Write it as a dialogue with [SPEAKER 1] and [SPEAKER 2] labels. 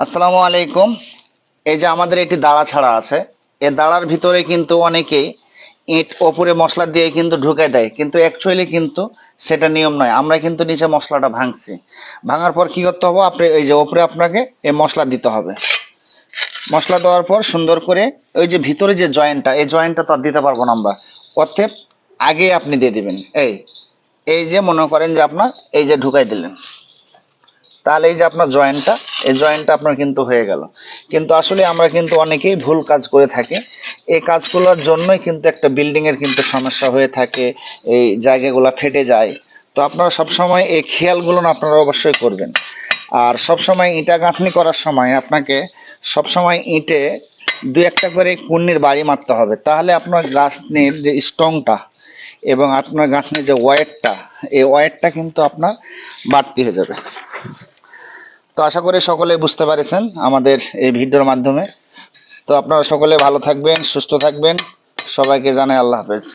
[SPEAKER 1] আসসালামু আলাইকুম। এই যে আমাদের একটি দাঁড়া ছাড়া আছে, এই দাঁড়ার ভিতরে কিন্তু অনেকেই ইট ওপরে মশলা দিয়ে কিন্তু ঢুকাই দেয়, কিন্তু অ্যাকচুয়ালি কিন্তু সেটা নিয়ম নয়। আমরা কিন্তু নিচে মশলাটা ভাঙছি, ভাঙার পর কি করতে হবে, আপনি এই যে ওপরে আপনাকে এই মশলা দিতে হবে। মশলা দেওয়ার পর সুন্দর করে ওই যে ভিতরে যে জয়েন্টটা, এই জয়েন্টটা তো আর দিতে পারবো না আমরা, অতএব আগে আপনি দিয়ে দিবেন। এই এই যে মনে করেন যে আপনার এই যে ঢুকাই দিলেন, তাহলে এই যে আপনার জয়েন্টটা, এই জয়েন্টটা আপনার কিন্তু হয়ে গেল। কিন্তু আসলে আমরা কিন্তু অনেকেই ভুল কাজ করে থাকি। এই কাজগুলোর জন্যই কিন্তু একটা বিল্ডিং এর কিন্তু সমস্যা হয়ে থাকে, এই জায়গাগুলো ফেটে যায়। তো আপনারা সবসময় এই খেয়ালগুলো না আপনারা অবশ্যই করবেন। আর সবসময় ইটা গাঁথনি করার সময় আপনাকে সবসময় ইটে দু একটা করে কুন্নির বাড়ি মারতে হবে, তাহলে আপনার গাঁথনির যে স্ট্রংটা এবং আপনার গাঁথনির যে ওয়েটটা, এই ওয়েটটা কিন্তু আপনার বাড়তি হয়ে যাবে। তো আশা করি সকলে বুঝতে পারছেন আমাদের এই ভিডিওর মাধ্যমে। তো আপনারা সকলে ভালো থাকবেন, সুস্থ থাকবেন। সবাইকে জানাই আল্লাহ হাফেজ।